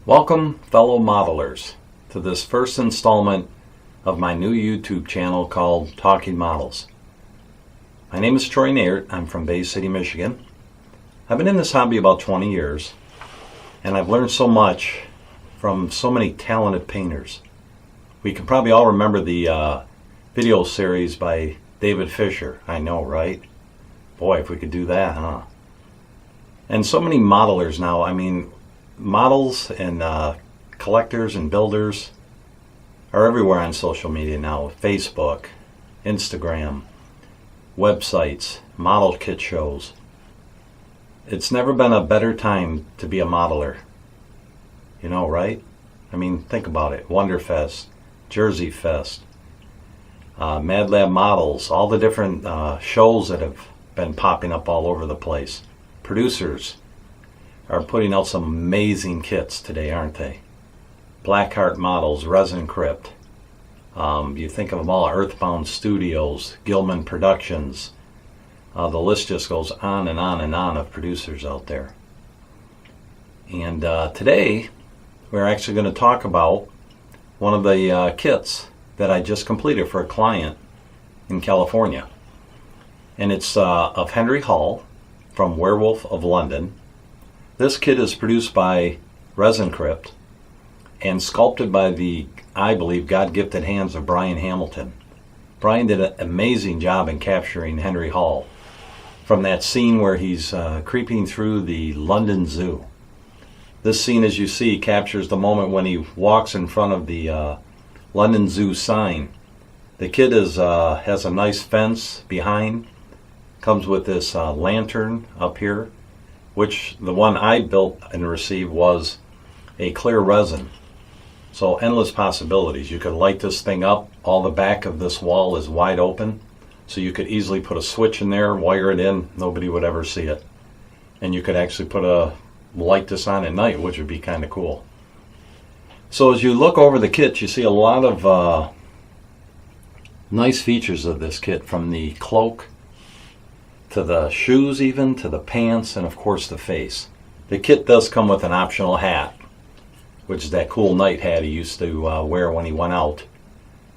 Welcome, fellow modelers, to this first installment of my new YouTube channel called Talking Models. My name is Troy Naert. I'm from Bay City, Michigan. I've been in this hobby about 20 years, and I've learned so much from so many talented painters. We can probably all remember the video series by David Fisher. I know, right? Boy, if we could do that, huh? And so many modelers now. I mean, models and collectors and builders are everywhere on social media now. Facebook, Instagram, websites, model kit shows. It's never been a better time to be a modeler. You know, right? I mean, think about it. Wonderfest, Jersey Fest, Mad Lab Models, all the different shows that have been popping up all over the place. Producers are putting out some amazing kits today, aren't they? Blackheart Models, Resin Crypt. You think of them all, Earthbound Studios, Gilman Productions. The list just goes on and on and on of producers out there. And today, we're actually going to talk about one of the kits that I just completed for a client in California. And it's of Henry Hall from Werewolf of London. This kit is produced by Resin Crypt and sculpted by the, I believe, God-gifted hands of Brian Hamilton. Brian did an amazing job in capturing Henry Hall from that scene where he's creeping through the London Zoo. This scene, as you see, captures the moment when he walks in front of the London Zoo sign. The kit has a nice fence behind, comes with this lantern up here, which the one I built and received was a clear resin. So endless possibilities. You could light this thing up. All the back of this wall is wide open, so you could easily put a switch in there, wire it in, nobody would ever see it. And you could actually light this on at night, which would be kind of cool. So as you look over the kit, you see a lot of nice features of this kit, from the cloak to the shoes, even to the pants, and of course the face. The kit does come with an optional hat, which is that cool night hat he used to wear when he went out,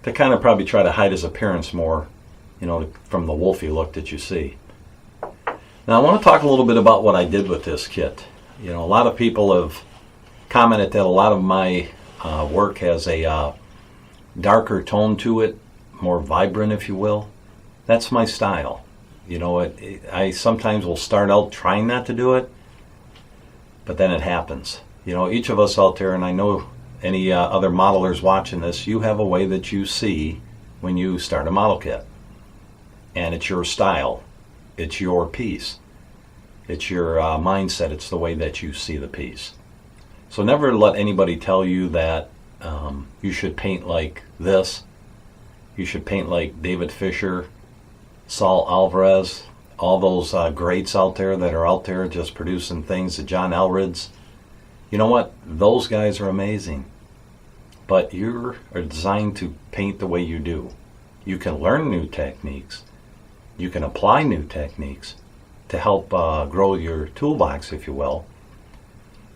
to kind of probably try to hide his appearance more, you know, from the wolfy look that you see. Now I want to talk a little bit about what I did with this kit. You know, a lot of people have commented that a lot of my work has a darker tone to it, more vibrant, if you will. That's my style. You know, I sometimes will start out trying not to do it, but then it happens. You know, each of us out there, and I know any other modelers watching this, you have a way that you see when you start a model kit. And it's your style. It's your piece. It's your mindset. It's the way that you see the piece. So never let anybody tell you that you should paint like this. You should paint like David Fisher, Saul Alvarez, all those greats out there that are out there just producing things, the John Elrids. You know what? Those guys are amazing. But you are designed to paint the way you do. You can learn new techniques. You can apply new techniques to help grow your toolbox, if you will.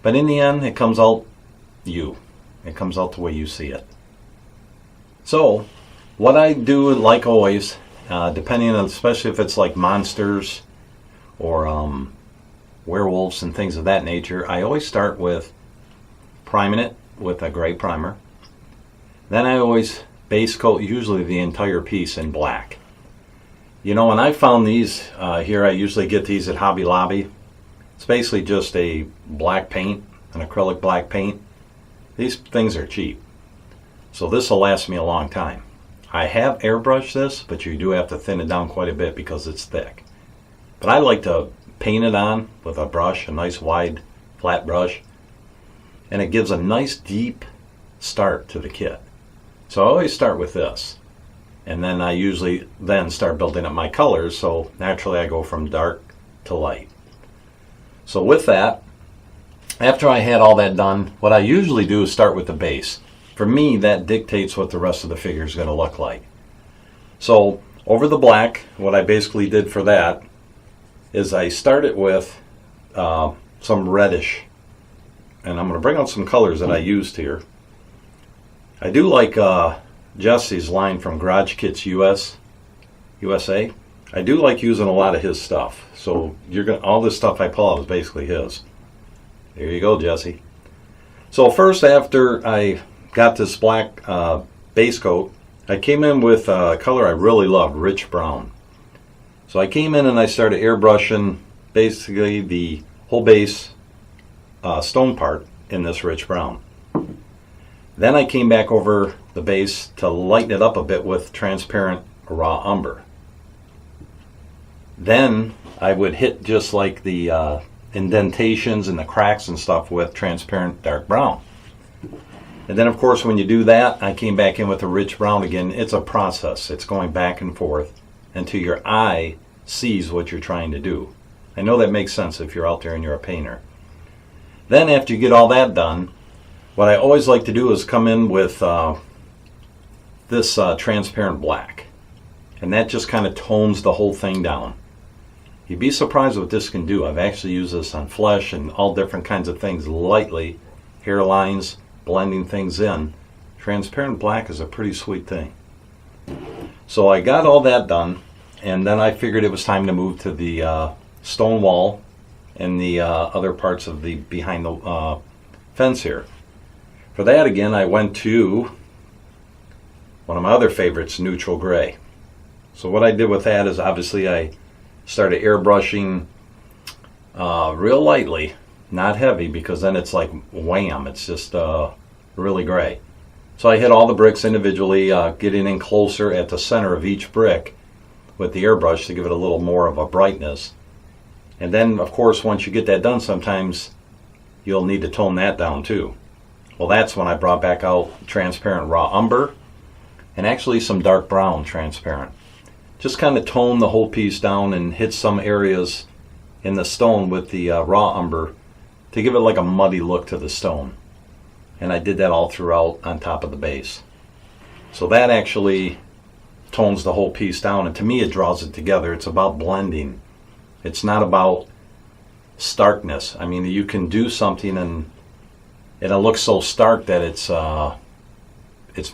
But in the end, it comes out you. It comes out the way you see it. So, what I do, like always, depending on, especially if it's like monsters or werewolves and things of that nature, I always start with priming it with a gray primer. Then I always base coat usually the entire piece in black. You know, when I found these here, I usually get these at Hobby Lobby. It's basically just a black paint, an acrylic black paint. These things are cheap, so this will last me a long time. I have airbrushed this, but you do have to thin it down quite a bit because it's thick. But I like to paint it on with a brush, a nice wide flat brush, and it gives a nice deep start to the kit. So I always start with this, and then I usually then start building up my colors, so naturally I go from dark to light. So with that, after I had all that done, what I usually do is start with the base. For me, that dictates what the rest of the figure is going to look like. So over the black, what I basically did for that is I started with some reddish and I'm going to bring out some colors that I used here. I do like Jesse's line from Garage Kits USA. I do like using a lot of his stuff. So all this stuff I pull out is basically his. There you go, Jesse. So first, after I got this black base coat, I came in with a color I really loved, rich brown. So I came in and I started airbrushing basically the whole base stone part in this rich brown. Then I came back over the base to lighten it up a bit with transparent raw umber. Then I would hit just like the indentations and the cracks and stuff with transparent dark brown. And then of course when you do that, I came back in with a rich brown again. It's a process. It's going back and forth until your eye sees what you're trying to do. I know that makes sense if you're out there and you're a painter. Then after you get all that done, what I always like to do is come in with this transparent black. And that just kind of tones the whole thing down. You'd be surprised what this can do. I've actually used this on flesh and all different kinds of things lightly. Hairlines, blending things in. Transparent black is a pretty sweet thing. So I got all that done, and then I figured it was time to move to the stone wall and the other parts of the behind the fence here. For that, again, I went to one of my other favorites, neutral gray. So what I did with that is obviously I started airbrushing real lightly, not heavy, because then it's like wham, it's just really gray. So I hit all the bricks individually, getting in closer at the center of each brick with the airbrush to give it a little more of a brightness. And then of course once you get that done, sometimes you'll need to tone that down too. Well, that's when I brought back out transparent raw umber and actually some dark brown transparent. Just kind of tone the whole piece down and hit some areas in the stone with the raw umber to give it like a muddy look to the stone. And I did that all throughout on top of the base. So that actually tones the whole piece down, and to me it draws it together. It's about blending. It's not about starkness. I mean, you can do something and it'll look so stark that it's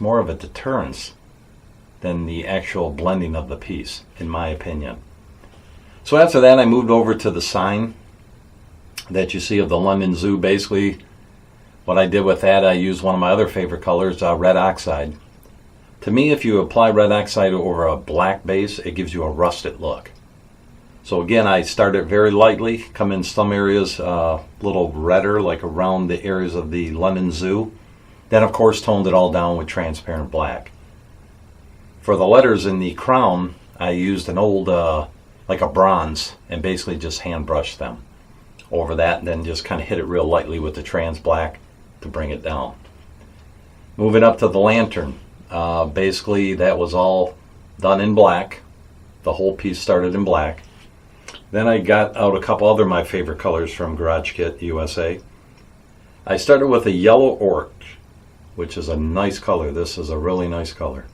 more of a deterrence than the actual blending of the piece, in my opinion. So after that, I moved over to the sign that you see of the London Zoo. Basically, what I did with that, I used one of my other favorite colors, red oxide. To me, if you apply red oxide over a black base, it gives you a rusted look. So again, I started very lightly, come in some areas a little redder, like around the areas of the London Zoo. Then of course toned it all down with transparent black. For the letters in the crown, I used an old, like a bronze, and basically just hand brushed them over that, and then just kind of hit it real lightly with the trans black to bring it down. Moving up to the lantern, basically that was all done in black. The whole piece started in black. Then I got out a couple other my favorite colors from Garage Kit USA. I started with a yellow orange, which is a nice color. This is a really nice color.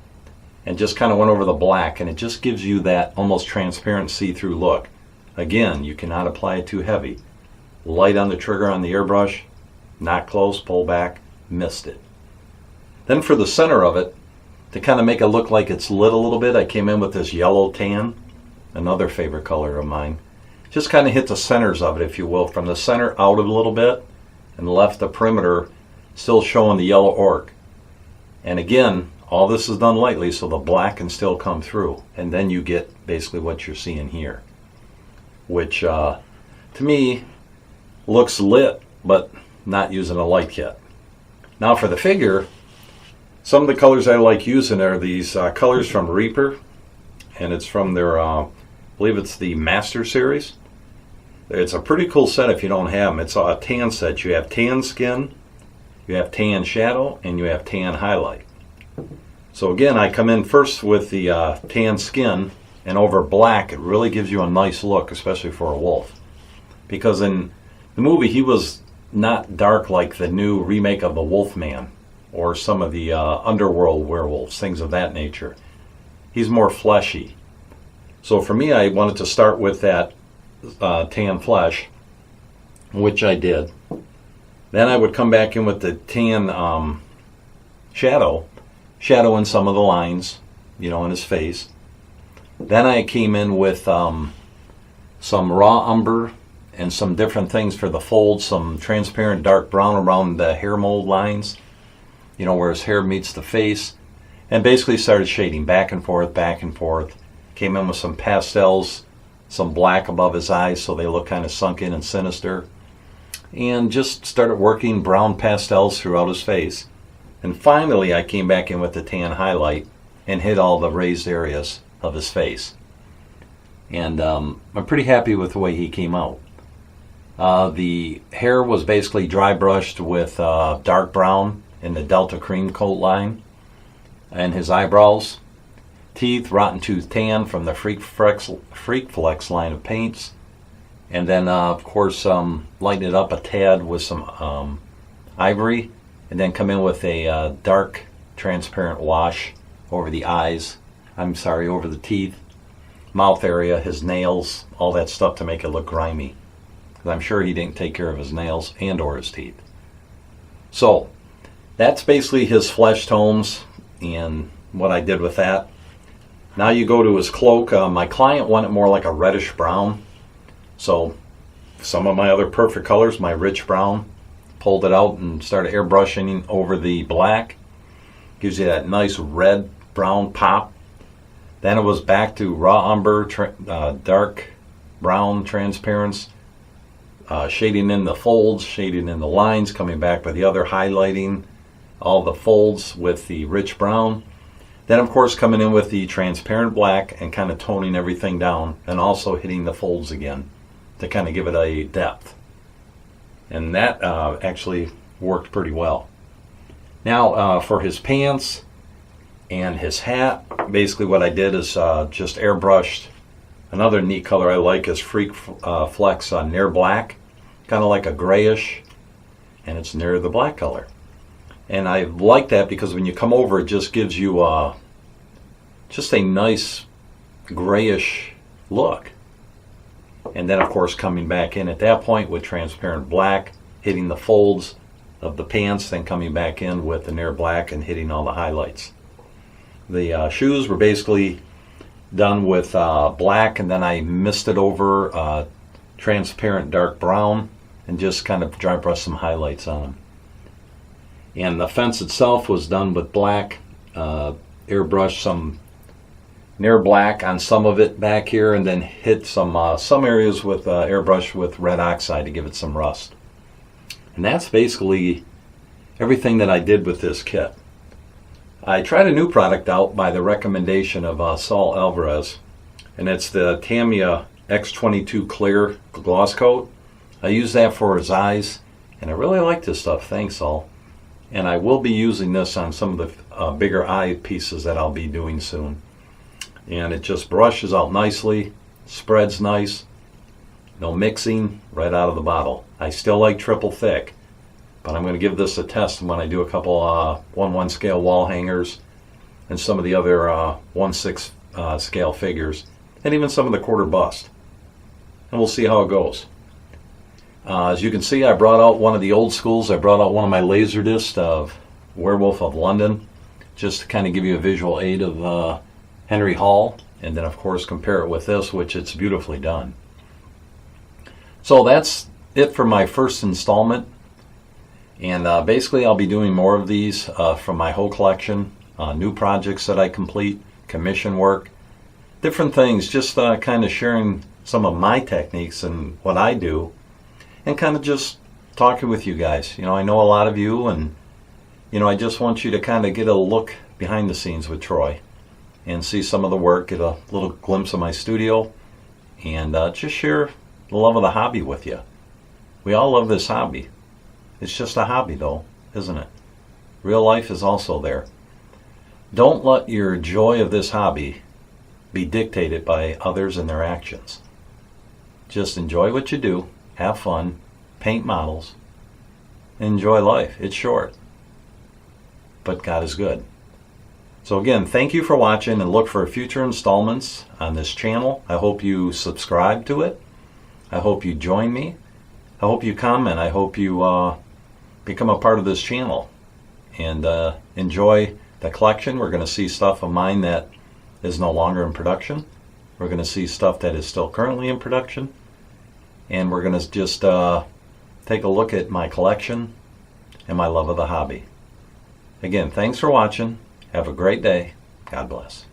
And just kind of went over the black, and it just gives you that almost transparent see-through look. Again, you cannot apply it too heavy. Light on the trigger on the airbrush, not close, pull back, missed it. Then for the center of it, to kind of make it look like it's lit a little bit, I came in with this yellow tan, another favorite color of mine. Just kind of hit the centers of it, if you will, from the center out a little bit, and left the perimeter still showing the yellow orc. And again, all this is done lightly so the black can still come through, and then you get basically what you're seeing here, which to me looks lit but not using a light yet. Now for the figure, some of the colors I like using are these colors from Reaper, and it's from their I believe it's the Master series. It's a pretty cool set if you don't have them. It's a tan set. You have tan skin, you have tan shadow, and you have tan highlight. So again, I come in first with the tan skin, and over black it really gives you a nice look, especially for a wolf. Because in the movie he was not dark like the new remake of the Wolfman or some of the underworld werewolves, things of that nature. He's more fleshy. So for me, I wanted to start with that tan flesh, which I did. Then I would come back in with the tan shadow in some of the lines, you know, in his face. Then I came in with some raw umber and some different things for the folds, some transparent dark brown around the hair mold lines, you know, where his hair meets the face, and basically started shading back and forth, back and forth. Came in with some pastels, some black above his eyes so they look kind of sunken and sinister, and just started working brown pastels throughout his face. And finally I came back in with the tan highlight and hit all the raised areas of his face. And I'm pretty happy with the way he came out. The hair was basically dry brushed with dark brown in the Delta Cream coat line, and his eyebrows, teeth, Rotten Tooth Tan from the Freak Flex line of paints, and then of course lighten it up a tad with some ivory, and then come in with a dark transparent wash over the eyes, over the teeth, mouth area, his nails, all that stuff to make it look grimy, because I'm sure he didn't take care of his nails and or his teeth. So that's basically his flesh tones and what I did with that. Now you go to his cloak. My client wanted more like a reddish brown, so some of my other perfect colors, my rich brown, pulled it out and started airbrushing over the black. Gives you that nice red brown pop. Then it was back to raw umber, dark brown transparents, shading in the folds, shading in the lines, coming back with the other highlighting all the folds with the rich brown. Then of course coming in with the transparent black and kind of toning everything down, and also hitting the folds again to kind of give it a depth. And that actually worked pretty well. Now for his pants and his hat, basically what I did is just airbrushed. Another neat color I like is Freak Flex Near Black, kind of like a grayish, and it's near the black color. And I like that because when you come over, it just gives you just a nice grayish look. And then of course coming back in at that point with transparent black, hitting the folds of the pants, then coming back in with the near black and hitting all the highlights. The shoes were basically done with black, and then I misted over transparent dark brown and just kind of dry brushed some highlights on them. And the fence itself was done with black, airbrushed some near black on some of it back here, and then hit some areas with airbrush with red oxide to give it some rust. And that's basically everything that I did with this kit. I tried a new product out by the recommendation of Saul Alvarez, and it's the Tamiya X22 Clear Gloss Coat. I use that for his eyes, and I really like this stuff. Thanks, Saul. And I will be using this on some of the bigger eye pieces that I'll be doing soon. And it just brushes out nicely, spreads nice, no mixing, right out of the bottle. I still like triple thick, but I'm going to give this a test when I do a couple 1/1 scale wall hangers and some of the other 1/6 scale figures, and even some of the quarter bust. And we'll see how it goes. As you can see, I brought out one of the old schools. I brought out one of my Laserdiscs of Werewolf of London, just to kind of give you a visual aid of Henry Hall, and then of course compare it with this, which it's beautifully done. So that's it for my first installment, and basically I'll be doing more of these from my whole collection, new projects that I complete, commission work, different things, just kind of sharing some of my techniques and what I do, and kind of just talking with you guys. You know, I know a lot of you, and you know, I just want you to kind of get a look behind the scenes with Troy and see some of the work, get a little glimpse of my studio, and just share the love of the hobby with you. We all love this hobby. It's just a hobby though, isn't it? Real life is also there. Don't let your joy of this hobby be dictated by others and their actions. Just enjoy what you do, have fun, paint models, enjoy life. It's short, but God is good. So again, thank you for watching, and look for future installments on this channel. I hope you subscribe to it. I hope you join me. I hope you comment. I hope you become a part of this channel and enjoy the collection. We're going to see stuff of mine that is no longer in production. We're going to see stuff that is still currently in production. And we're going to just take a look at my collection and my love of the hobby. Again, thanks for watching. Have a great day. God bless.